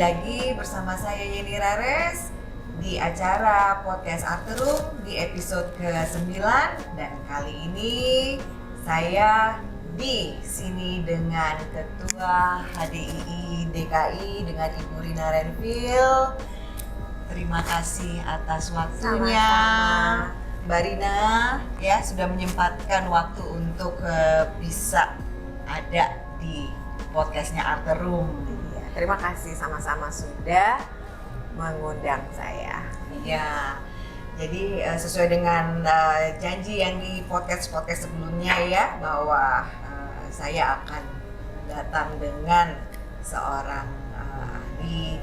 lagi bersama saya Yeni Rares di acara Podcast Arterum di episode ke-9 dan kali ini saya di sini dengan Ketua HDII DKI dengan Ibu Rina Renvil. Terima kasih atas waktunya. Sama-sama. Mbak Rina ya sudah menyempatkan waktu untuk bisa ada di podcastnya Arterum. Iya, terima kasih sama-sama sudah mengundang saya. Ya, jadi sesuai dengan janji yang di podcast sebelumnya ya, bahwa saya akan datang dengan seorang ahli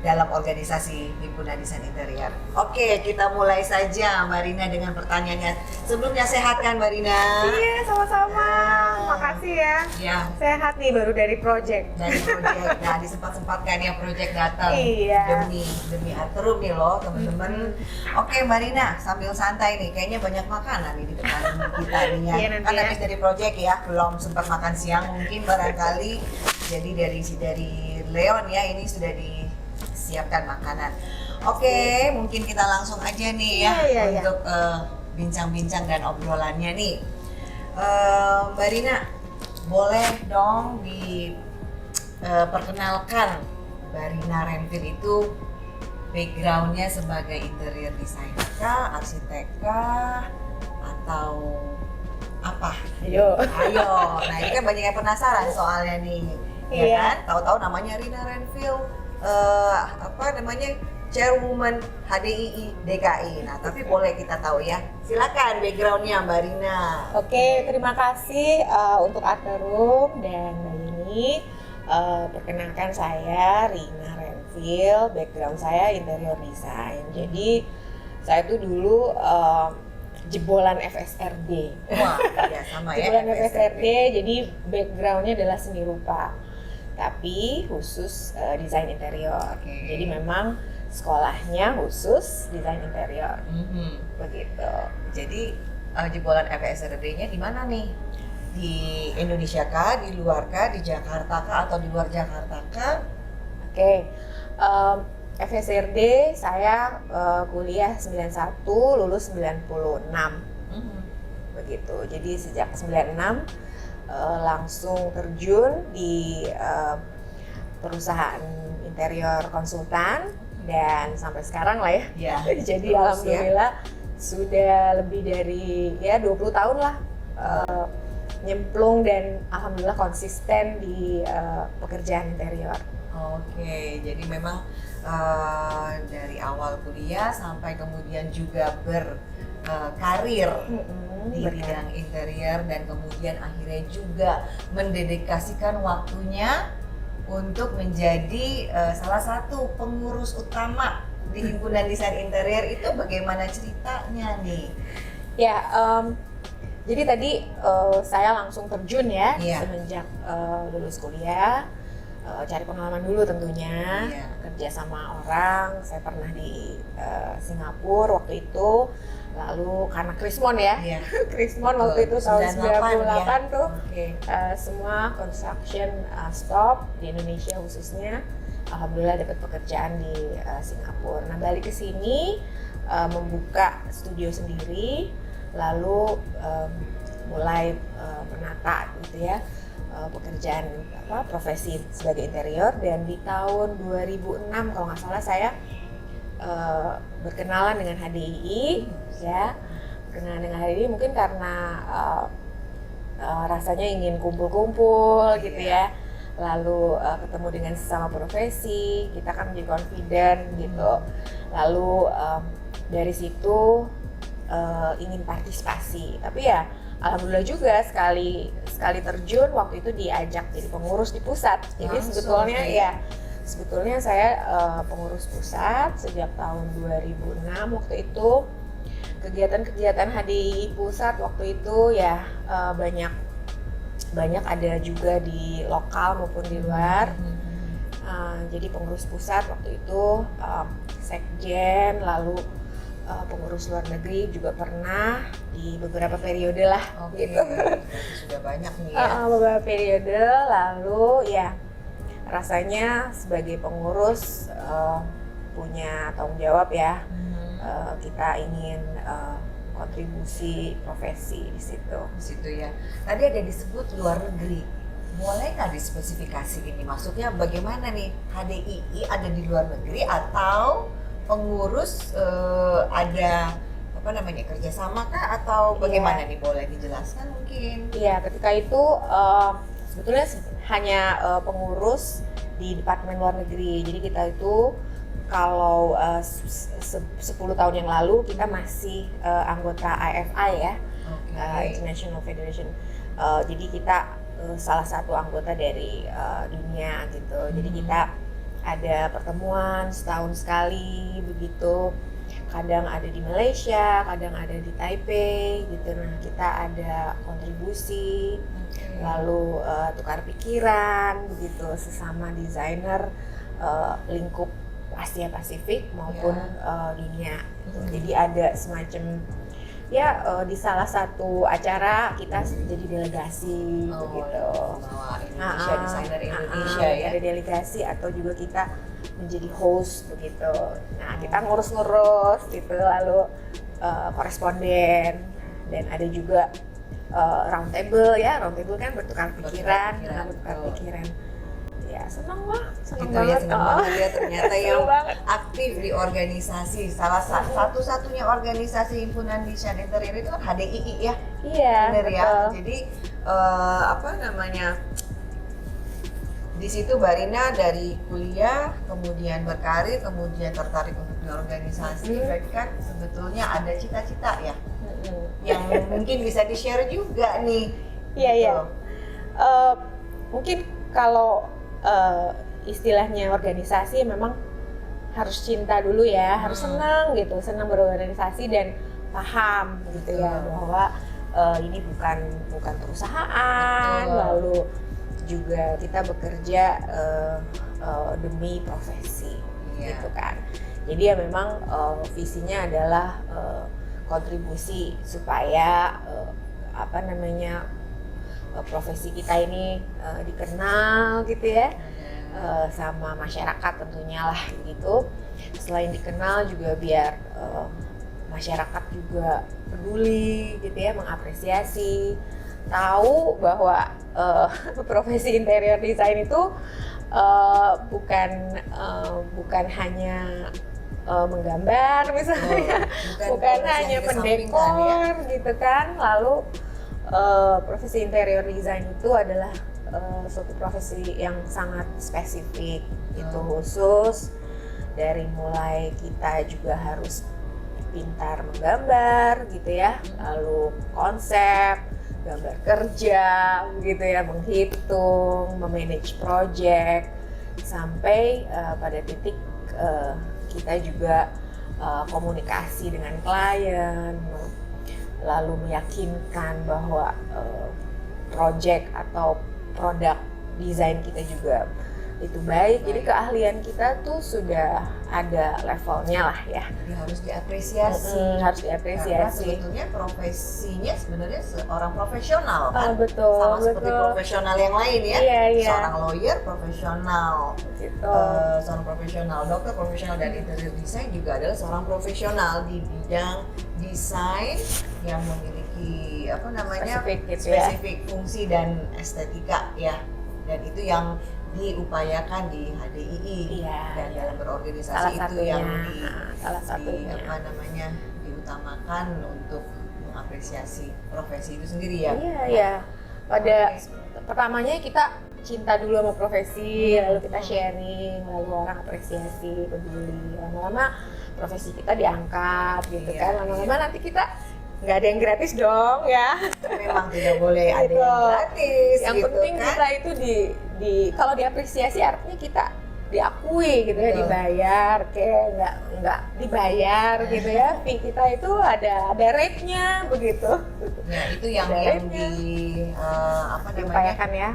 dalam organisasi Himpunan Desain Interior. Oke, kita mulai saja Mbak Rina dengan pertanyaannya. Sebelumnya sehat kan Mbak Rina? Iya, sama-sama. Terima kasih ya. Ya. Sehat nih, baru dari project. Dari project, nah disempat-sempatkan ya project datang. Iya. Demi Arterum nih loh teman-teman. Oke Mbak Rina, sambil santai nih, kayaknya banyak makanan nih di depan kita nih ya. Iya, nanti Kan ya. habis dari project ya, belum sempat makan siang mungkin barangkali. Jadi dari Leon ya, ini sudah disiapkan makanan. Oke, mungkin kita langsung aja nih ya Iya. untuk bincang-bincang dan obrolannya nih. Mbak Rina, boleh dong diperkenalkan Mbak Rina Renvil itu backgroundnya sebagai interior designer kah, arsitek kah, atau apa? Ayo. Nah ini kan banyak yang penasaran soalnya nih, ya Iya. kan? Tahu-tahu namanya Rina Renvil, Chairwoman HDII DKI. Nah tapi boleh kita tahu ya, silakan backgroundnya Mbak Rina. Oke, terima kasih untuk Arterum dan Mbak Yeni. Perkenalkan saya Rina Renvil, background saya interior design. Jadi saya tuh dulu jebolan FSRD. Wah, ya sama ya. Jebolan FSRD, jadi backgroundnya adalah seni rupa, tapi khusus desain interior. Oke. Jadi memang sekolahnya khusus desain interior, Mhm. begitu. Jadi jebolan FSRD-nya di mana nih? Di Indonesia kah, di luar kah, di Jakarta kah, atau di luar Jakarta kah? Oke, FSRD saya kuliah 91, lulus 96, Mhm. begitu. Jadi sejak 96 langsung terjun di perusahaan interior konsultan dan sampai sekarang lah ya. Ya. Jadi Terus, alhamdulillah sudah lebih dari 20 tahun lah nyemplung dan alhamdulillah konsisten di pekerjaan interior. Oke, jadi memang dari awal kuliah sampai kemudian juga berkarir di Benar. bidang interior dan kemudian akhirnya juga mendedikasikan waktunya untuk menjadi salah satu pengurus utama di Himpunan Desain Interior. Itu bagaimana ceritanya nih? Ya, jadi tadi saya langsung terjun ya Iya. semenjak lulus kuliah, cari pengalaman dulu tentunya, Iya. kerja sama orang. Saya pernah di Singapura waktu itu, lalu karena Krismon ya, Iya. Krismon waktu itu tahun 98 ya. tuh, Oke. semua construction stop di Indonesia khususnya. Alhamdulillah dapat pekerjaan di Singapura. Nah balik ke sini membuka studio sendiri, lalu mulai menata gitu ya pekerjaan profesi sebagai interior. Dan di tahun 2006 kalau nggak salah saya berkenalan dengan HDII ya. Berkenalan dengan HDII mungkin karena rasanya ingin kumpul-kumpul gitu ya. Lalu ketemu dengan sesama profesi, kita kan menjadi confident gitu. Lalu dari situ ingin partisipasi, tapi ya alhamdulillah juga sekali terjun waktu itu diajak jadi pengurus di pusat. Jadi sebetulnya saya pengurus pusat sejak tahun 2006 waktu itu. Kegiatan-kegiatan HDII pusat waktu itu ya banyak ada juga di lokal maupun di luar. Jadi pengurus pusat waktu itu, sekjen, lalu pengurus luar negeri juga pernah di beberapa periode lah. Oke, Gitu. sudah banyak nih ya. Beberapa periode, lalu ya rasanya sebagai pengurus punya tanggung jawab ya. Kita ingin kontribusi profesi di situ. Di situ ya. Tadi ada disebut luar negeri. Boleh nggak dispesifikasi ini? Maksudnya bagaimana nih HDII ada di luar negeri atau pengurus ada apa namanya kerjasama kah atau bagaimana nih? Boleh dijelaskan mungkin? Iya, ketika itu sebetulnya hanya pengurus di Departemen Luar Negeri. Jadi kita itu kalau 10 tahun yang lalu kita masih anggota IFI ya, International Federation. Jadi kita salah satu anggota dari dunia gitu. Jadi kita ada pertemuan setahun sekali begitu. Kadang ada di Malaysia, kadang ada di Taipei gitu. Nah, kita ada kontribusi, lalu tukar pikiran begitu sesama desainer lingkup Asia Pasifik maupun dunia. Gitu. Jadi ada semacam di salah satu acara kita jadi delegasi gitu. Bawa Indonesia, desainer Indonesia ya. Ada delegasi atau juga kita menjadi host begitu. Nah, kita ngurus-ngurus gitu, lalu koresponden, dan ada juga round table kan bertukar pikiran, ya seneng Itu banget. ya, seneng banget ya ternyata yang aktif di organisasi, salah satu-satunya organisasi himpunan desain interior itu kan HDII ya. Iya, benar ya. betul. Jadi di situ Mbak Rina dari kuliah, kemudian berkarir, kemudian tertarik untuk di organisasi. Berarti kan sebetulnya ada cita-cita ya, yang mungkin bisa di-share juga nih. Iya. Mungkin kalau istilahnya organisasi memang harus cinta dulu ya, harus senang berorganisasi dan paham gitu ya bahwa ini bukan perusahaan, lalu juga kita bekerja demi profesi gitu kan. Jadi ya memang visinya adalah kontribusi supaya profesi kita ini dikenal gitu ya, sama masyarakat tentunya lah gitu. Selain dikenal juga biar masyarakat juga peduli gitu ya, mengapresiasi, tahu bahwa profesi interior design itu bukan hanya menggambar misalnya, bukan hanya pendekor gitu kan. Lalu profesi interior design itu adalah suatu profesi yang sangat spesifik, itu khusus dari mulai kita juga harus pintar menggambar gitu ya, lalu konsep, gambar kerja gitu ya, menghitung, memanage project, sampai pada titik kita juga komunikasi dengan klien, lalu meyakinkan bahwa project atau produk desain kita juga itu baik. Jadi keahlian kita tuh sudah ada levelnya lah ya. Harus diapresiasi. Harus diapresiasi. Karena sebetulnya profesinya sebenarnya seorang profesional kan. Betul. Sama seperti profesional yang lain ya. Iya. Seorang lawyer profesional. Gitu. Seorang profesional, dokter profesional, dan interior design juga adalah seorang profesional di bidang desain yang memiliki spesifik fungsi dan estetika ya. Dan itu yang diupayakan di HDII dan dalam berorganisasi itu yang diutamakan untuk mengapresiasi profesi itu sendiri ya. Iya. Pada pertamanya kita cinta dulu sama profesi, lalu kita sharing, lalu orang apresiasi, peduli. Lama-lama profesi kita diangkat gitu kan. Lama-lama nanti kita nggak ada yang gratis dong ya. Memang tidak boleh ada yang gratis. Yang gitu penting kan? kita itu kalau diapresiasi artinya kita diakui gitu ya, dibayar, kayak nggak dibayar gitu ya. Fee kita itu ada rate-nya begitu. Ya, itu yang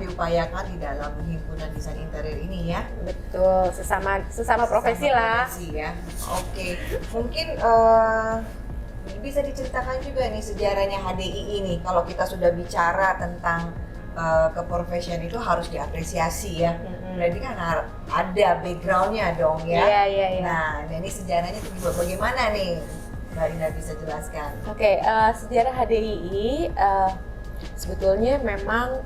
diupayakan di dalam himpunan desain interior ini ya. Betul, sesama profesi lah. Ya. Oke. Mungkin bisa diceritakan juga nih sejarahnya HDII ini. Kalau kita sudah bicara tentang keprofesian itu harus diapresiasi ya. berarti kan ada backgroundnya dong ya. Iya, iya, iya. Nah, ini sejarahnya itu bagaimana nih? Mbak Rina bisa jelaskan. Oke, sejarah HDII sebetulnya memang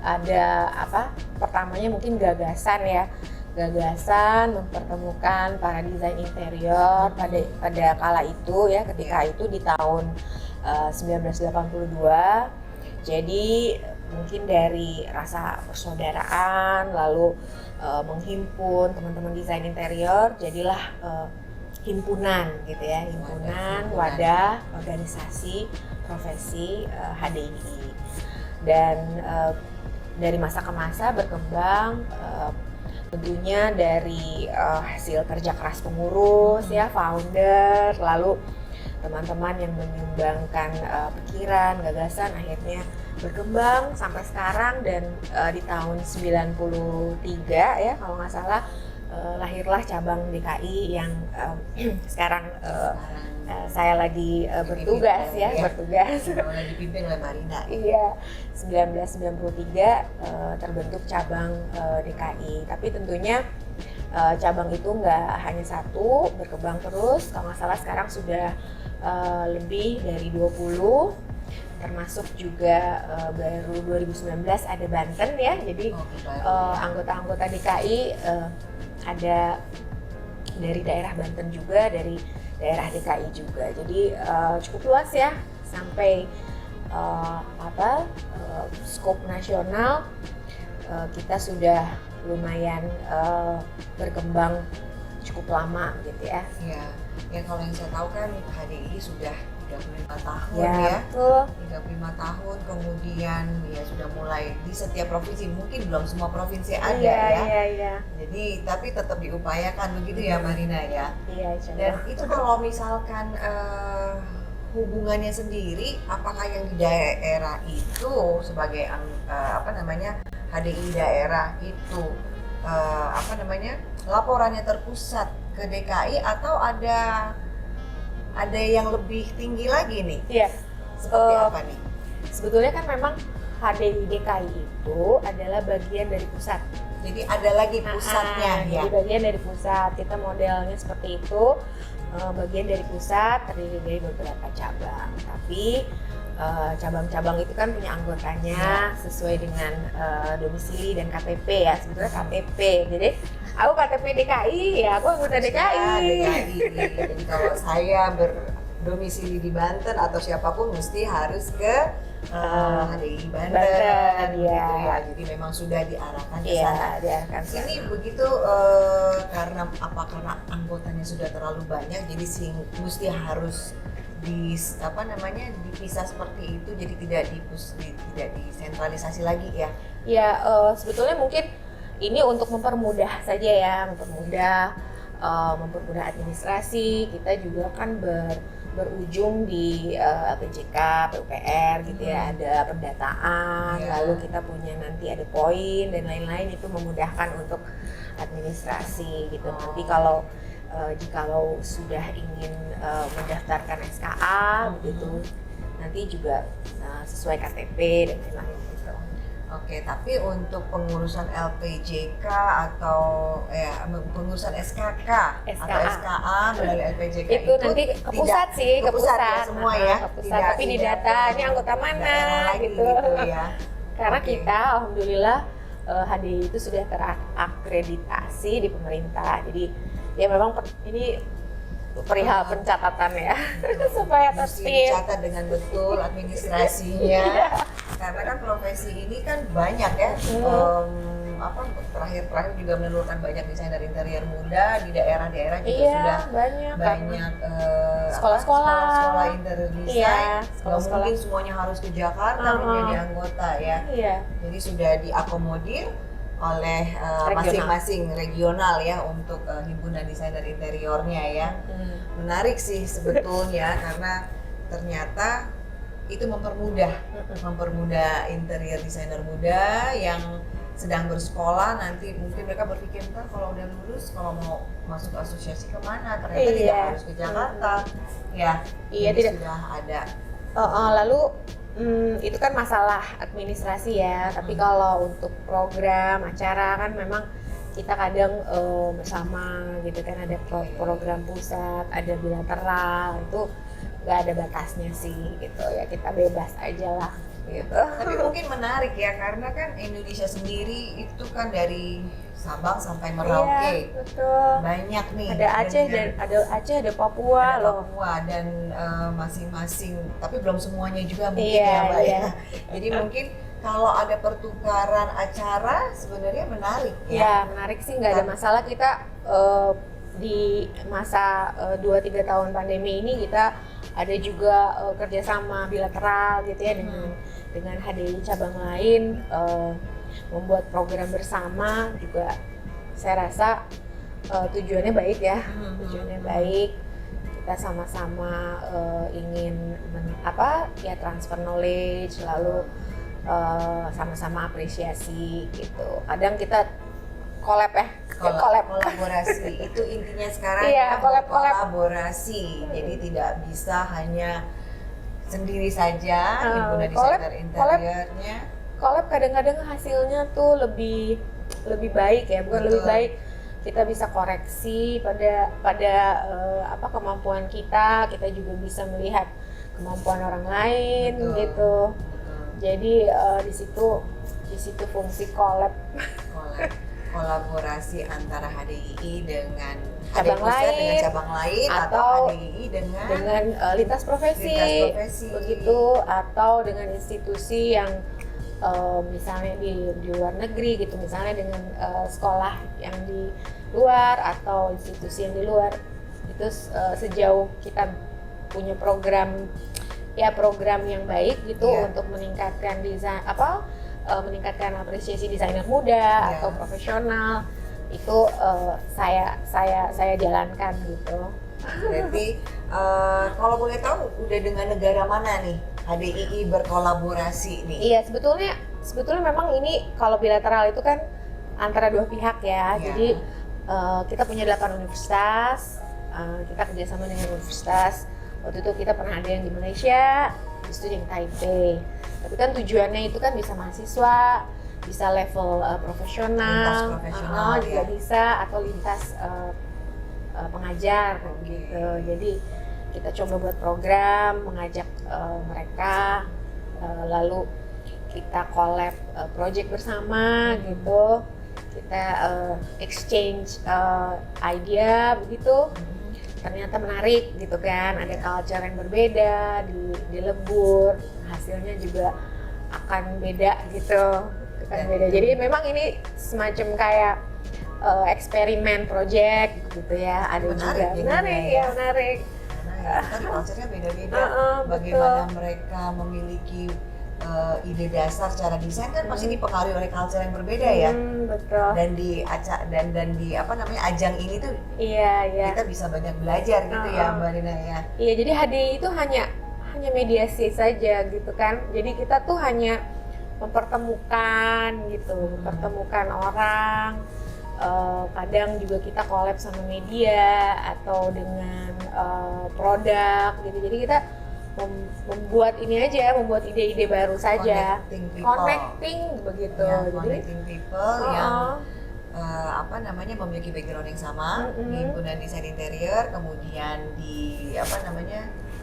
ada apa? Pertamanya mungkin gagasan ya. Gagasan mempertemukan para desain interior pada kala itu ya, ketika itu di tahun 1982. Jadi mungkin dari rasa persaudaraan lalu menghimpun teman-teman desain interior, jadilah himpunan gitu ya, himpunan wadah organisasi profesi HDII. Dan dari masa ke masa berkembang, tentunya dari hasil kerja keras pengurus ya, founder, lalu teman-teman yang menyumbangkan pikiran, gagasan, akhirnya berkembang sampai sekarang. Dan di tahun 93 ya kalau nggak salah lahirlah cabang DKI yang sekarang saya lagi bertugas ya, bertugas. Dipimpin oleh Marina. Iya, 1993 terbentuk cabang DKI. Tapi tentunya cabang itu nggak hanya satu, berkembang terus. Kalau nggak salah sekarang sudah lebih dari 20, termasuk juga baru 2019 ada Banten ya. Jadi anggota-anggota DKI ada dari daerah Banten juga, dari daerah DKI juga. Jadi cukup luas ya, sampai skop nasional kita sudah lumayan berkembang cukup lama gitu ya. Iya, ya kalau yang saya tahu kan HDI sudah 35 tahun ya. Ya. Betul. 35 tahun, kemudian ya sudah mulai di setiap provinsi, mungkin belum semua provinsi ada Iya. Jadi tapi tetap diupayakan begitu ya Marina ya. Iya, Dan itu kalau misalkan hubungannya sendiri, apakah yang di daerah itu sebagai HDI daerah itu laporannya terpusat ke DKI atau ada yang lebih tinggi lagi nih? Iya. Seperti apa nih? Sebetulnya kan memang HDI DKI itu adalah bagian dari pusat. Jadi ada lagi pusatnya ya. Jadi bagian dari pusat. Kita modelnya seperti itu, bagian dari pusat terdiri dari beberapa cabang. Tapi cabang-cabang itu kan punya anggotanya sesuai dengan domisili dan KTP ya. Sebetulnya KTP. Jadi aku KTP DKI ya, aku anggota DKI. Jadi kalau saya berdomisili di Banten atau siapapun mesti harus ke HDI Banten gitu ya. Jadi memang sudah diarahkan ke sana. Diarahkan ke sana. Ini begitu karena anggotanya sudah terlalu banyak, jadi mesti harus dipisah seperti itu, jadi tidak disentralisasi lagi ya. Ya, sebetulnya mungkin ini untuk mempermudah saja ya, mempermudah administrasi. Kita juga kan berujung di PJK, PUPR gitu ya, ada pendataan, lalu kita punya nanti ada poin dan lain-lain, itu memudahkan untuk administrasi gitu. Nanti jikalau sudah ingin mendaftarkan SKA begitu, nanti juga sesuai KTP dan lain-lain gitu. Oke, tapi untuk pengurusan LPJK atau pengurusan SKK atau SKA melalui LPJK itu nanti ke pusat sih, ke pusat ya, semua ya. Ke pusat, tapi di data ini anggota mana gitu ya. Karena kita alhamdulillah HDI itu sudah terakreditasi di pemerintah. Jadi ya memang ini perihal pencatatan ya, supaya tertib. Dicatat dengan betul administrasinya. Karena kan profesi ini kan banyak ya. Terakhir juga menelurkan banyak desainer interior muda di daerah-daerah juga sudah banyak sekolah-sekolah interior desain. Sekolah-sekolah. Mungkin semuanya harus ke Jakarta menjadi anggota ya. Jadi sudah diakomodir oleh masing-masing regional ya untuk himpunan desainer interiornya ya. Menarik sih sebetulnya karena ternyata itu mempermudah interior desainer muda yang sedang bersekolah. Nanti mungkin mereka berpikir, ntar kalau udah lulus kalau mau masuk asosiasi kemana, ternyata tidak harus ke Jakarta ya. Iya, tidak sudah ada. Lalu Itu kan masalah administrasi ya, tapi kalau untuk program acara kan memang kita kadang bersama gitu kan, ada program pusat, ada bilateral, itu nggak ada batasnya sih gitu ya, kita bebas aja lah gitu. Tapi mungkin menarik ya, karena kan Indonesia sendiri itu kan dari Sabang sampai Merauke. Iya, betul. Banyak nih. Ada Aceh dan ada Aceh, ada Papua ada loh. Papua dan masing-masing, tapi belum semuanya juga mungkin Iya, ya Mbak iya. ya. Jadi mungkin kalau ada pertukaran acara sebenarnya menarik ya. Ya, menarik sih, nggak ada masalah. Kita di masa 2-3 tahun pandemi ini kita ada juga kerjasama bilateral gitu ya dengan HDI cabang lain, membuat program bersama juga. Saya rasa tujuannya baik ya, tujuannya baik. Kita sama-sama ingin transfer knowledge, lalu sama-sama apresiasi gitu. Kadang kita collab ya, kolaborasi itu intinya sekarang Iya, ya, collab. kolaborasi. Jadi tidak bisa hanya sendiri saja himpunan collab, desainer interiornya. Collab kadang-kadang hasilnya tuh lebih baik ya, bukan Betul. lebih baik, kita bisa koreksi pada kemampuan kita juga bisa melihat kemampuan orang lain. Betul. Gitu. Betul. Jadi di situ fungsi collab. Kolaborasi antara HDII dengan Cabang HDI pusat lain, dengan cabang lain, atau HDII dengan lintas profesi, begitu, atau dengan institusi yang misalnya di luar negeri gitu, misalnya dengan sekolah yang di luar atau institusi yang di luar. Itu sejauh kita punya program yang baik gitu, untuk meningkatkan meningkatkan apresiasi desainer muda atau profesional, itu saya jalankan gitu. Berarti kalau boleh tahu udah dengan negara mana nih HDII berkolaborasi nih? Iya, sebetulnya memang ini kalau bilateral itu kan antara dua pihak ya. Iya. Jadi kita punya 8 universitas, kita kerjasama dengan universitas. Waktu itu kita pernah ada yang di Malaysia, habis itu yang Taipei. Tapi kan tujuannya itu kan bisa mahasiswa, bisa level profesional, Lintas profesional, juga bisa, atau lintas pengajar gitu. Jadi kita coba buat program, mengajak mereka, lalu kita collab project bersama gitu. Kita exchange idea begitu. Ternyata menarik gitu kan, ada culture yang berbeda, dilebur, hasilnya juga akan beda gitu. Beda. Jadi memang ini semacam kayak eksperimen project gitu ya, ada juga. Menarik. Karena kan culture-nya beda-beda. Bagaimana mereka memiliki ide dasar cara desain kan pasti dipengaruhi oleh culture yang berbeda ya. Betul. Dan di ajang ini tuh Iya. kita bisa banyak belajar gitu ya Mbak Rina ya. Iya, jadi HDI itu hanya mediasi saja gitu kan. Jadi kita tuh hanya mempertemukan gitu, mempertemukan orang. Kadang juga kita collab sama media atau dengan produk gitu. Jadi kita membuat ide-ide baru saja, connecting begitu. Ya, Jadi connecting people yang memiliki background yang sama di himpunan desain interior, kemudian di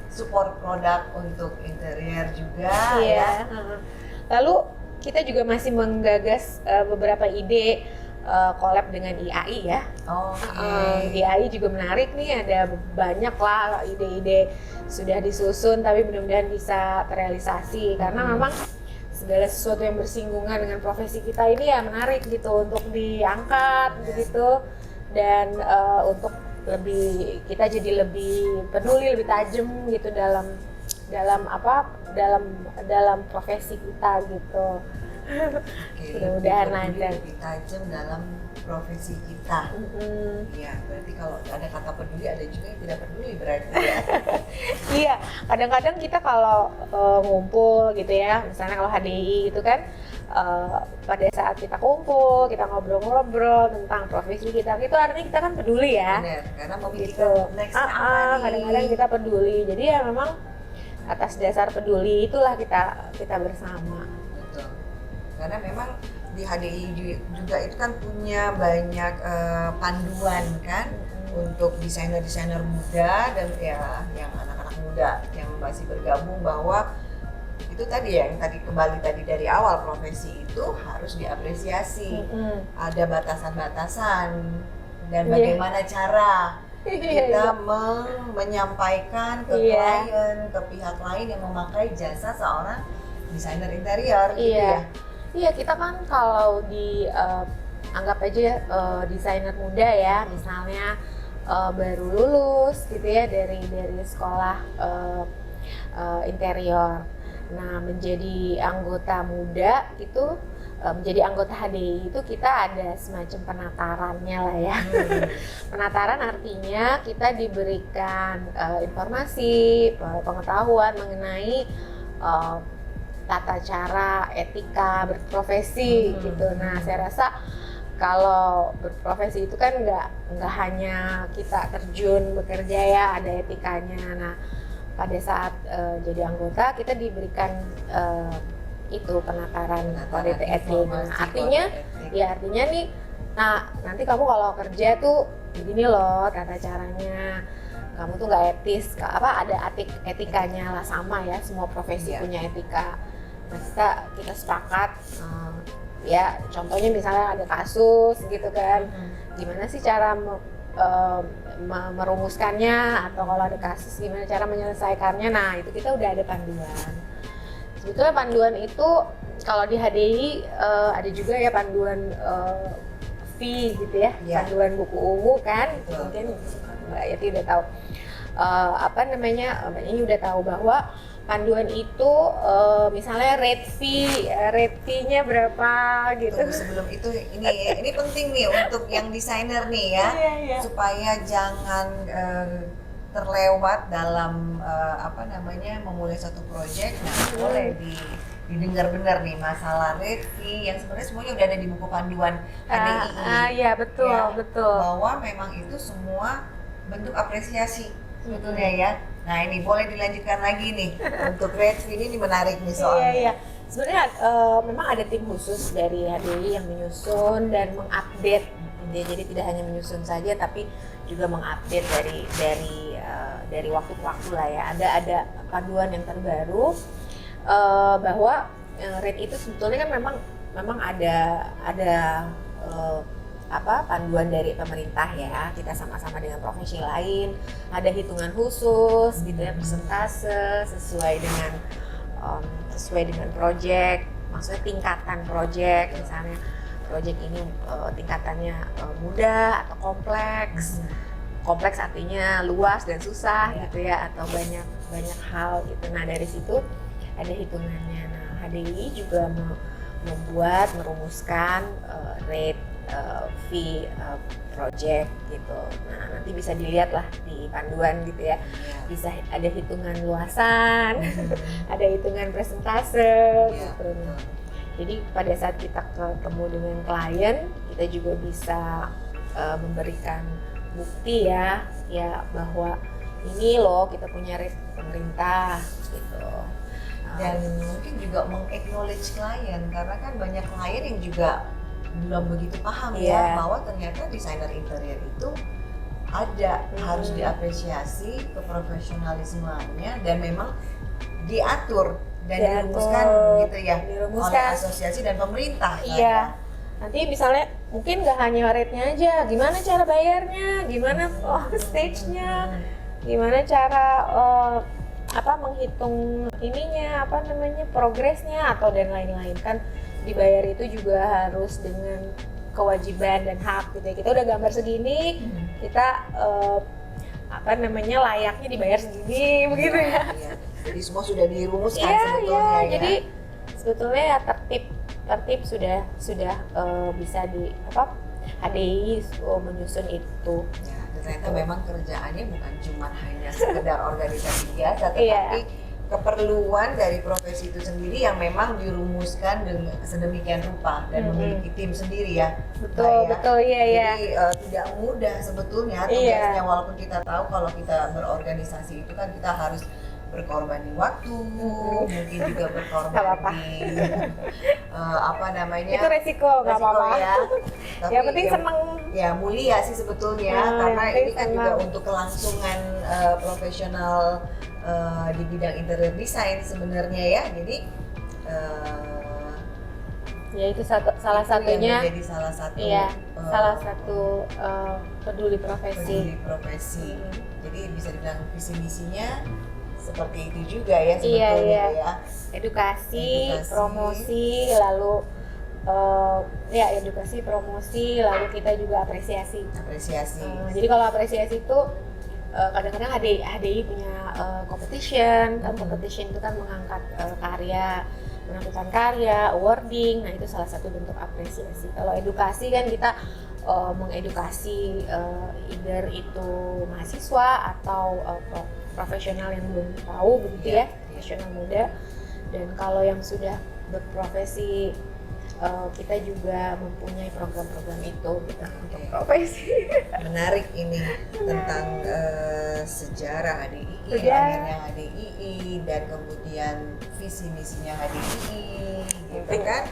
support produk untuk interior juga. Iya. Lalu kita juga masih menggagas beberapa ide collab dengan IAI ya. IAI juga menarik nih, ada banyak lah ide-ide sudah disusun, tapi mudah-mudahan bisa terrealisasi karena memang segala sesuatu yang bersinggungan dengan profesi kita ini ya menarik gitu untuk diangkat begitu, dan untuk kita jadi lebih peduli, lebih tajam gitu dalam profesi kita gitu. Mudah-mudahan lancar. Lebih tajam dalam profesi kita. Iya, berarti kalau ada kata peduli, ada juga yang tidak peduli berarti ya. Iya, kadang-kadang kita kalau ngumpul gitu ya, misalnya kalau HDI itu kan pada saat kita kumpul, kita ngobrol-ngobrol tentang profesi kita, itu artinya kita kan peduli ya. Benar, karena memikirkan Gitu. next-nya apa nih. Kadang-kadang kita peduli, jadi ya memang atas dasar peduli itulah kita bersama. Betul. Karena memang di HDI juga itu kan punya banyak panduan kan untuk desainer-desainer muda dan ya yang anak-anak muda yang masih bergabung, bahwa itu tadi ya, yang tadi kembali tadi dari awal, profesi itu harus diapresiasi. Ada batasan-batasan dan bagaimana cara kita menyampaikan ke klien, ke pihak lain yang memakai jasa seorang desainer interior gitu ya. Iya, kita kan kalau anggap aja desainer muda ya, misalnya baru lulus gitu ya dari sekolah interior. Nah, menjadi anggota muda itu, menjadi anggota HDI itu kita ada semacam penatarannya lah ya. Penataran artinya kita diberikan informasi, pengetahuan mengenai tata cara etika berprofesi gitu. Nah, saya rasa kalau berprofesi itu kan nggak hanya kita terjun bekerja ya, ada etikanya. Nah, pada saat jadi anggota kita diberikan itu penataran kode etik. Nah, artinya nih, nah nanti kamu kalau kerja tuh begini loh tata caranya. Kamu tuh nggak etis, ada etikanya lah, sama ya, semua profesi punya etika. Nah, kita sepakat, ya contohnya misalnya ada kasus gitu kan, gimana sih cara merumuskannya, atau kalau ada kasus gimana cara menyelesaikannya. Nah, itu kita udah ada panduan. Sebetulnya panduan itu kalau di HDI ada juga ya panduan fee gitu ya, panduan buku ungu kan. Mungkin Mbak Yati udah tahu Mbak ini udah tahu bahwa panduan itu misalnya rate fee-nya berapa gitu. Sebelum itu ini penting nih untuk yang desainer nih ya, supaya jangan terlewat dalam memulai satu proyek. Nah, boleh didengar benar nih masalah rate fee yang sebenarnya semuanya udah ada di buku panduan HDI. Iya, betul. Bahwa memang itu semua bentuk apresiasi sebetulnya ya. Nah, ini boleh dilanjutkan lagi nih untuk rate fee ini menarik nih soalnya. Iya. Sebenarnya memang ada tim khusus dari HDI yang menyusun dan mengupdate. Jadi tidak hanya menyusun saja, tapi juga mengupdate dari waktu ke waktu lah ya. Ada panduan yang terbaru bahwa rate itu sebetulnya kan memang ada panduan dari pemerintah ya. Kita sama-sama dengan profesi lain ada hitungan khusus gitu ya, persentase sesuai dengan project, maksudnya tingkatan project. Misalnya project ini tingkatannya mudah atau kompleks. Kompleks artinya luas dan susah gitu ya, atau banyak hal gitu. Nah, dari situ ada hitungannya. Nah, HDI juga merumuskan rate fee project gitu. Nah, nanti bisa dilihat lah di panduan gitu ya. Bisa ada hitungan luasan, ada hitungan presentase gitu. Jadi pada saat kita ketemu dengan klien, kita juga bisa memberikan bukti ya bahwa ini loh kita punya rate pemerintah gitu. Dan mungkin juga meng-acknowledge klien, karena kan banyak klien yang juga belum begitu paham ya bahwa ternyata desainer interior itu harus diapresiasi keprofesionalismenya dan memang diatur dan dirumuskan gitu ya oleh asosiasi dan pemerintah. Iya. Nanti misalnya mungkin nggak hanya rate-nya aja, gimana cara bayarnya, gimana stage-nya, gimana cara menghitung progresnya atau dan lain-lain kan. Dibayar itu juga harus dengan kewajiban dan hak gitu ya. Kita udah gambar segini, kita layaknya dibayar segini begitu ya. Jadi semua sudah dirumuskan sebetulnya ya. Jadi sebetulnya ya tertib sudah bisa di HDI menyusun itu. Ya, ternyata memang kerjaannya bukan cuma hanya sekedar organisasi biasa, tetapi keperluan dari profesi itu sendiri yang memang dirumuskan dengan sedemikian rupa dan memiliki tim sendiri ya. Betul. Jadi tidak mudah sebetulnya tugasnya, walaupun kita tahu kalau kita berorganisasi itu kan kita harus berkorban di waktu, mungkin juga Nggak berkorban apa-apa. di apa namanya, Itu resiko, nggak resiko apa-apa. ya. Tapi Yang penting ya, seneng. ya mulia sih sebetulnya, Yang karena penting ini kan juga senang. untuk kelangsungan profesional di bidang interior design sebenarnya ya. Jadi Ya itu salah itu satunya. yang menjadi salah satu Iya, salah satu peduli profesi. peduli profesi. Hmm. Jadi bisa dibilang visi misinya seperti itu juga ya Iya, sebetulnya iya. ya. Edukasi, Edukasi. promosi, lalu ya edukasi, promosi, lalu kita juga apresiasi. Apresiasi. Jadi kalau apresiasi itu kadang-kadang HDI punya competition, kan competition itu kan mengangkat karya, menampilkan karya, awarding, nah itu salah satu bentuk apresiasi. Kalau edukasi kan kita mengedukasi either itu mahasiswa atau profesional yang belum tahu begitu ya, profesional muda. Dan kalau yang sudah berprofesi kita juga mempunyai program-program itu gitu untuk profesi. Menarik ini tentang sejarah HDII, Iya. akhirnya HDII dan kemudian visi misinya HDII gitu kan.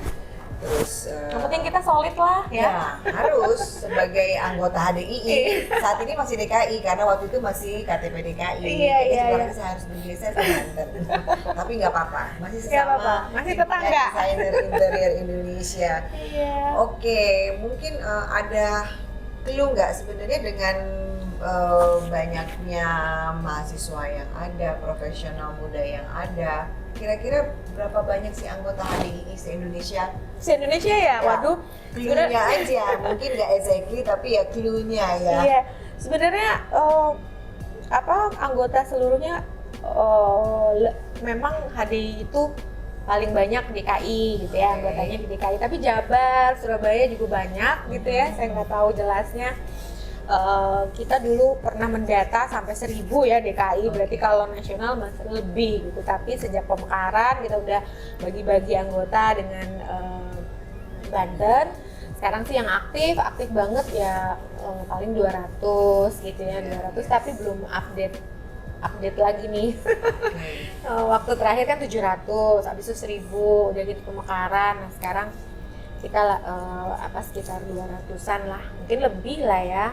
Terus Yang penting kita solid lah ya. ya harus sebagai anggota HDII saat ini masih DKI karena waktu itu masih KTP DKI. Iya, Jadi iya, sebenarnya iya. saya harus bergeser ke Banten. Tapi nggak apa-apa, masih Nggak sesama apa-apa, masih tetangga. desainer interior Indonesia. Iya. Oke, mungkin ada clue nggak sebenarnya dengan banyaknya mahasiswa yang ada, profesional muda yang ada, kira-kira berapa banyak sih anggota HDII se-Indonesia? Se-Indonesia ya, waduh. Clue-nya aja, mungkin nggak exactly tapi ya clue-nya ya. Iya, sebenarnya anggota seluruhnya memang HDI itu paling banyak DKI gitu ya, anggotanya di DKI. Tapi Jabar, Surabaya juga banyak gitu ya. Saya nggak tahu jelasnya. Kita dulu pernah mendata sampai 1.000 ya DKI, berarti kalau nasional masih lebih gitu. Tapi sejak pemekaran kita udah bagi-bagi anggota dengan Banten. Sekarang sih yang aktif banget ya paling 200 gitu ya, 200, tapi belum update lagi nih. Waktu terakhir kan 700, habis itu 1.000, udah gitu pemekaran. Nah sekarang kita sekitar 200-an lah, mungkin lebih lah ya.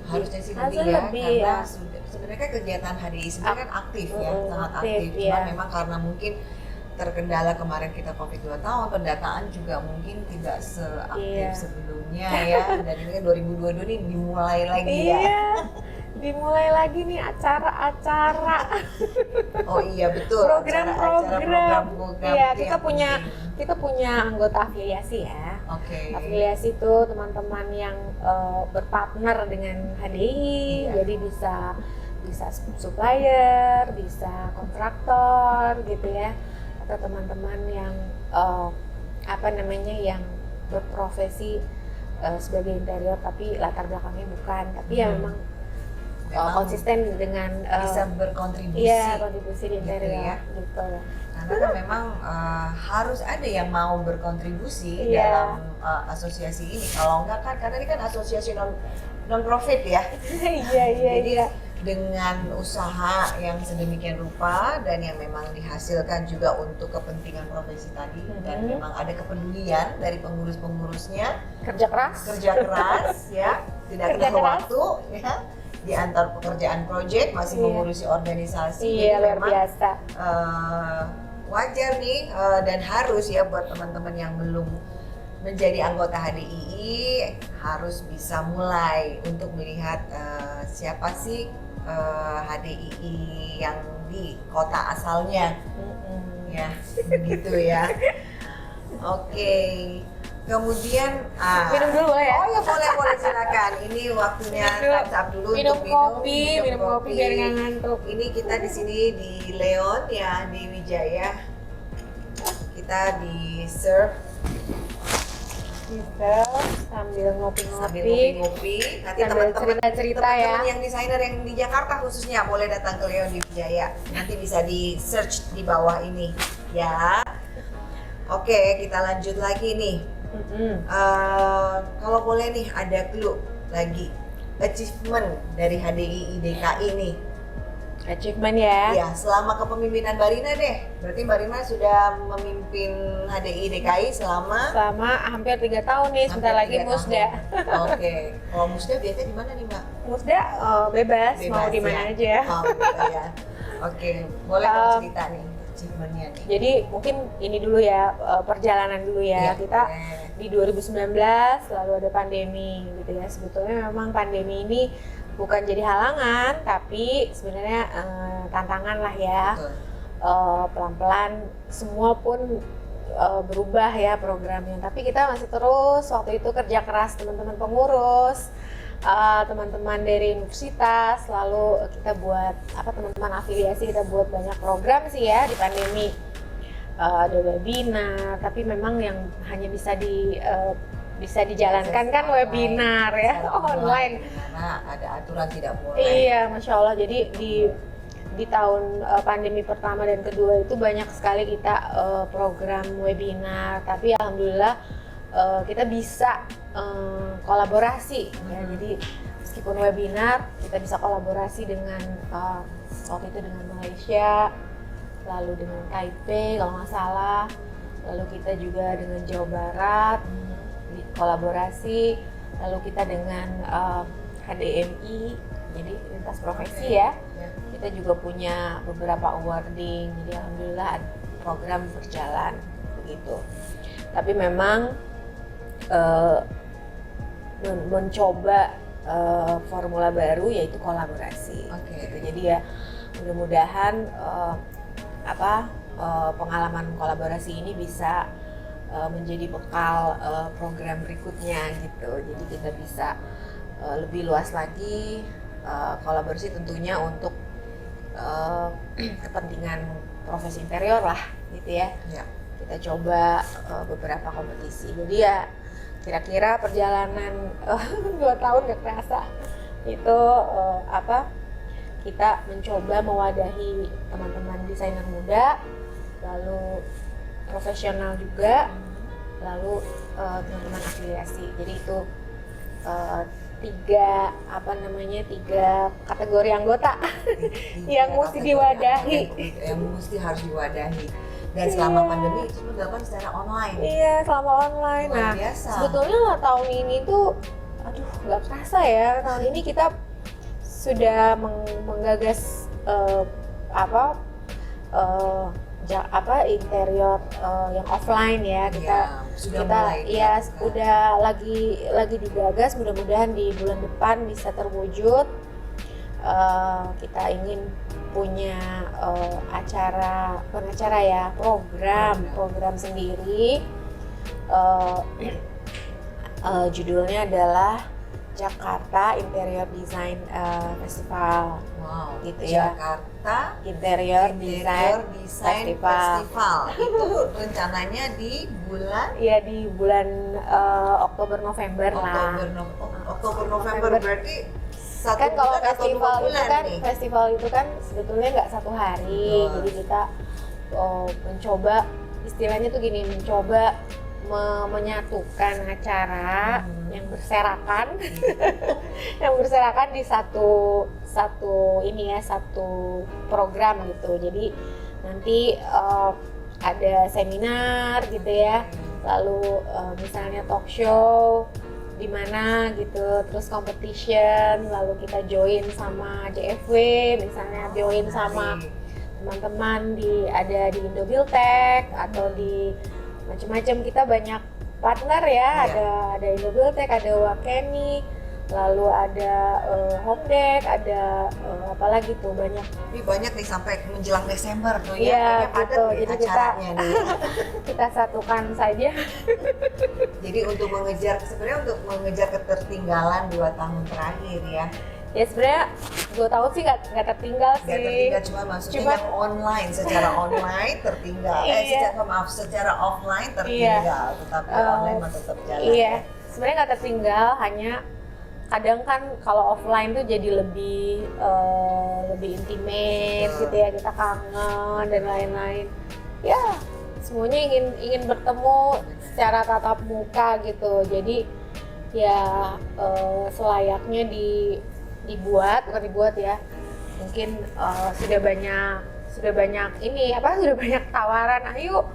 Harusnya sih Harusnya lebih ya, karena ya. sebenarnya kan kegiatan HDII sendiri kan aktif ya, sangat aktif, aktif. Cuma iya. memang karena mungkin terkendala kemarin kita COVID 2 tahun, pendataan juga mungkin tidak seaktif Iya. sebelumnya ya. Dan ini kan 2022 ini dimulai lagi ya. Iya, dimulai lagi nih acara-acara. Oh iya betul. Program-program. Iya, itu kita yang kita punya anggota afiliasi ya. penting. Oke. Afiliasi itu teman-teman yang berpartner dengan HDI, Iya. jadi bisa supplier, bisa kontraktor gitu ya, atau teman-teman yang yang berprofesi sebagai interior tapi latar belakangnya bukan, tapi ya memang konsisten dengan bisa berkontribusi. iya, kontribusi di gitu interior ya. gitu. Karena kan memang harus ada yang mau berkontribusi Iya. dalam asosiasi ini. Kalau enggak kan, karena ini kan asosiasi non profit ya. Iya. Jadi dengan usaha yang sedemikian rupa dan yang memang dihasilkan juga untuk kepentingan profesi tadi, dan memang ada kepedulian dari pengurus-pengurusnya, Kerja keras. ya, tidak Kerja kenal keras. waktu ya, di antar pekerjaan proyek masih Iya. mengurusi organisasi. Iya, Jadi luar memang biasa. wajar nih dan harus ya buat teman-teman yang belum menjadi anggota HDII harus bisa mulai untuk melihat siapa sih HDII yang di kota asalnya ya, begitu ya. Oke. Kemudian Minum dulu ya. Oh ya boleh silakan. Ini waktunya Minum dulu. thumbs up dulu Minum untuk minum kopi biar nggak ngantuk. Ini kita di sini di Leon ya, di Wijaya. Kita di serve Gitu, sambil sambil ngopi-ngopi. ngopi-ngopi. Nanti Sambil teman-teman cerita-cerita ya. teman-teman yang desainer yang di Jakarta khususnya boleh datang ke Leon di Wijaya. Nanti bisa di search di bawah ini ya. Oke, kita lanjut lagi nih. Kalau boleh nih ada clue lagi achievement dari HDII DKI nih. achievement ya. Iya, selama kepemimpinan Mbak Rina deh. Berarti Mbak Rina sudah memimpin HDI DKI selama Hampir 3 tahun nih, sebentar lagi hampir 3 Musda. tahun. Oke. Kalau Musda biasanya di mana nih, Mbak? Musda bebas mau di mana ya? aja. Oh, gitu ya. Oke, boleh dong cerita nih achievementnya nih. Jadi mungkin ini dulu ya, perjalanan dulu ya. Iya, Kita boleh. di 2019 lalu ada pandemi gitu ya. Sebetulnya memang pandemi ini bukan jadi halangan, tapi sebenarnya tantangan lah ya. Betul. Pelan-pelan semua pun berubah ya programnya. Tapi kita masih terus waktu itu kerja keras, teman-teman pengurus, teman-teman dari universitas, lalu kita buat teman-teman afiliasi, kita buat banyak program sih ya di pandemi. Ada webinar, tapi memang yang hanya bisa dijalankan kan webinar ya, online. Karena ada aturan tidak boleh. Iya, Masya Allah. Jadi di tahun pandemi pertama dan kedua itu banyak sekali kita program webinar, tapi alhamdulillah kita bisa kolaborasi ya. Jadi meskipun webinar kita bisa kolaborasi dengan waktu itu dengan Malaysia, lalu dengan Taipei kalau nggak salah, lalu kita juga dengan Jawa Barat kolaborasi, lalu kita dengan HDMI, jadi lintas profesi ya. Kita juga punya beberapa awarding, jadi alhamdulillah program berjalan begitu. Tapi memang mencoba formula baru yaitu kolaborasi. Gitu. Jadi ya mudah-mudahan pengalaman kolaborasi ini bisa menjadi bekal program berikutnya gitu. Jadi kita bisa lebih luas lagi kolaborasi tentunya untuk kepentingan profesi interior lah gitu ya. Kita coba beberapa kompetisi. Jadi ya kira-kira perjalanan 2 tahun gak kerasa itu kita mencoba mewadahi teman-teman desainer muda, lalu profesional juga, lalu teman-teman afiliasi. Jadi itu 3 kategori anggota yang mesti diwadahi. Yang mesti harus diwadahi. Dan selama pandemi itu dilakukan secara online. Iya, selama online. Luar biasa. Sebetulnya tahun ini tuh, nggak kerasa ya. Tahun ini kita sudah menggagas interior yang offline ya. Udah lagi digagas. Mudah-mudahan di bulan depan bisa terwujud. Kita ingin punya program sendiri. Judulnya adalah Jakarta Interior Design Festival. Wow, gitu ya. Jakarta Interior Design Festival. Itu rencananya di bulan? Iya, di bulan Oktober November lah. Oktober November berarti satu kan kalau bulan atau 2 bulan nih? Festival itu kan sebetulnya nggak 1 hari. Jadi kita mencoba, istilahnya tuh gini, mencoba menyatukan acara yang berserakan yang berserakan di satu program gitu. Jadi nanti ada seminar gitu ya, lalu misalnya talk show di mana gitu, terus competition, lalu kita join sama JFW, misalnya join sama teman-teman ada di Indobuildtech atau di macam-macam. Kita banyak partner ya, ada Indobuildtech, ada Wakeni, lalu ada Homedeck, ada apalagi tuh banyak. Ini banyak nih sampai menjelang Desember tuh ya. Iya gitu. Jadi kita satukan saja. Jadi untuk mengejar ketertinggalan 2 tahun terakhir ya. Ya sebenarnya 2 tahun sih nggak tertinggal sih. Nggak tertinggal, cuma maksudnya yang online, secara online tertinggal. Secara offline tertinggal, tetapi online mah tetap jalan. Iya, sebenarnya nggak tertinggal, hanya kadang kan kalau offline tuh jadi lebih intimate gitu ya, kita kangen dan lain-lain. Ya, semuanya ingin bertemu secara tatap muka gitu. Jadi ya selayaknya dibuat mungkin sudah banyak ini sudah banyak tawaran, ayo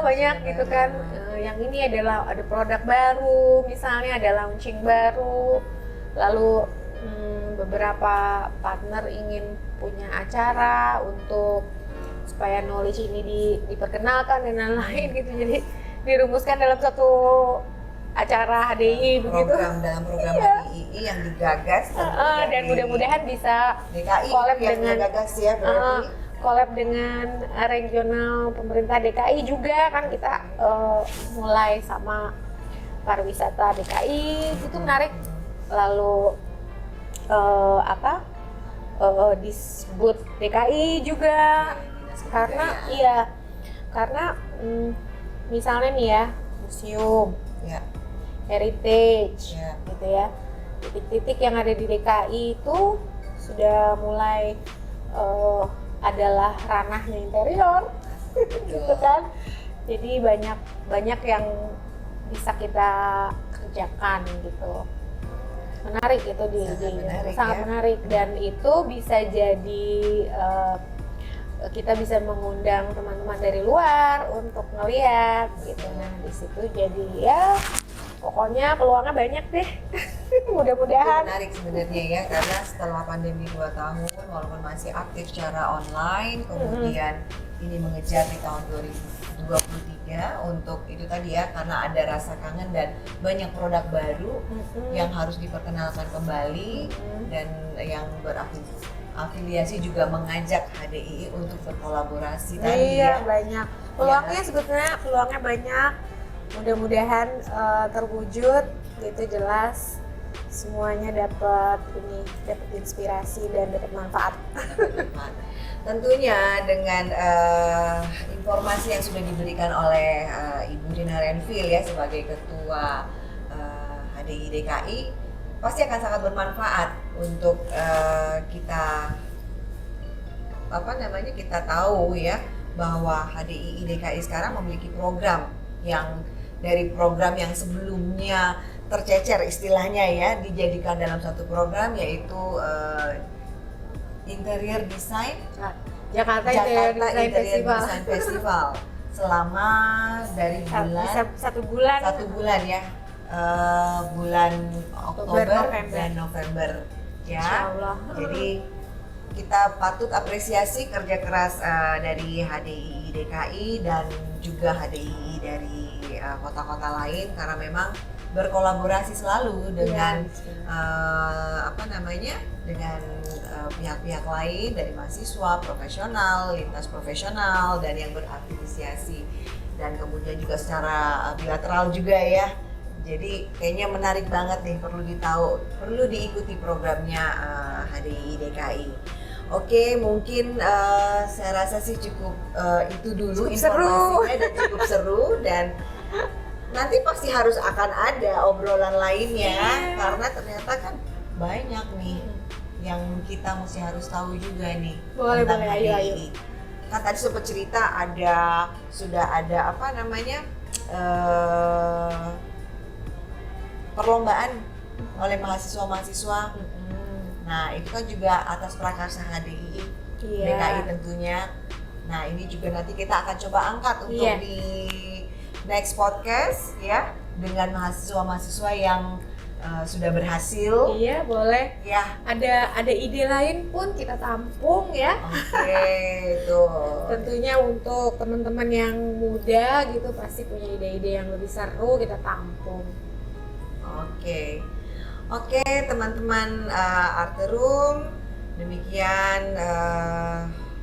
banyak sudah gitu kan. Yang ini adalah ada produk baru, misalnya ada launching baru, lalu beberapa partner ingin punya acara untuk supaya knowledge ini diperkenalkan dan lain-lain gitu, jadi dirumuskan dalam satu acara HDI begitu. Dalam program HDI yang digagas dan mudah-mudahan bisa DKI collab yang dengan digagas ya berarti. Collab dengan regional pemerintah DKI juga kan, kita mulai sama pariwisata DKI itu menarik, lalu disebut DKI juga karena misalnya nih ya, museum heritage gitu ya, titik-titik yang ada di DKI itu sudah mulai adalah ranahnya interior gitu kan, jadi banyak yang bisa kita kerjakan gitu. Menarik itu sangat menarik, dan itu bisa jadi kita bisa mengundang teman-teman dari luar untuk ngeliat gitu. Nah di situ jadi ya pokoknya peluangnya banyak deh. Mudah-mudahan. Menarik sebenarnya ya, karena setelah pandemi 2 tahun walaupun masih aktif secara online, kemudian ini mengejar di tahun 2023 untuk itu tadi ya, karena ada rasa kangen dan banyak produk baru yang harus diperkenalkan kembali, dan yang berafiliasi juga mengajak HDI untuk berkolaborasi tadi ya. Banyak peluangnya sebetulnya, peluangnya banyak. Mudah-mudahan terwujud gitu, jelas semuanya dapat inspirasi dan dapat manfaat. Tentunya dengan informasi yang sudah diberikan oleh Ibu Rina Renvil ya sebagai Ketua HDI DKI, pasti akan sangat bermanfaat untuk kita kita tahu ya bahwa HDI DKI sekarang memiliki program yang dari program yang sebelumnya tercecer istilahnya ya, dijadikan dalam satu program, yaitu Interior Design Jakarta Interior Design Festival selama dari satu bulan ya, bulan Oktober dan November ya. Insyaallah. Jadi kita patut apresiasi kerja keras dari HDI DKI dan juga HDI dari kota-kota lain, karena memang berkolaborasi selalu dengan dengan pihak-pihak lain, dari mahasiswa, profesional, lintas profesional, dan yang berafiliasi, dan kemudian juga secara bilateral juga ya. Jadi kayaknya menarik banget nih, perlu diikuti programnya HDI DKI. Oke, mungkin saya rasa sih cukup itu dulu informasinya dan cukup seru, dan nanti pasti harus akan ada obrolan lainnya karena ternyata kan banyak nih yang kita mesti harus tahu juga nih tentang HDI. Ayo. Kan tadi sempat cerita sudah ada perlombaan oleh mahasiswa-mahasiswa. Nah itu kan juga atas prakarsa HDI DKI tentunya. Nah ini juga nanti kita akan coba angkat untuk di next podcast ya, dengan mahasiswa-mahasiswa yang sudah berhasil. Iya boleh. Ya. Ada ide lain pun kita tampung ya. Oke, itu. Tentunya untuk teman-teman yang muda gitu pasti punya ide-ide yang lebih seru, kita tampung. Oke, teman-teman Arterum, demikian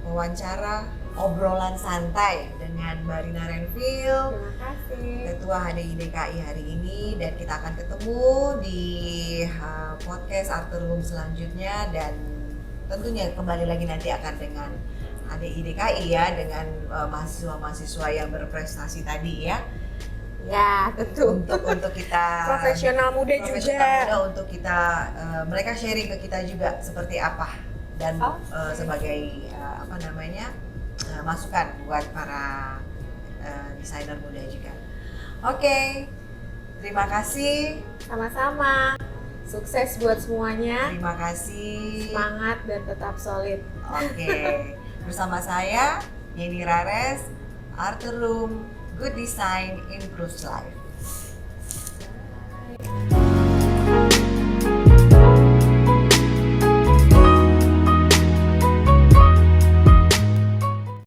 wawancara obrolan santai dengan Mbak Rina Renvil, terima kasih, Ketua HDI DKI hari ini, dan kita akan ketemu di podcast Arterum selanjutnya, dan tentunya kembali lagi nanti akan dengan HDI DKI ya, dengan mahasiswa-mahasiswa yang berprestasi tadi ya. Ya tentu untuk kita profesional muda untuk kita mereka sharing ke kita juga seperti apa, dan sebagai masukan buat para desainer muda juga. Oke, terima kasih. Sama-sama. Sukses buat semuanya. Terima kasih. Semangat dan tetap solid. Oke. Bersama saya Yeni Rares, Arthur Room, Good Design Improves Life.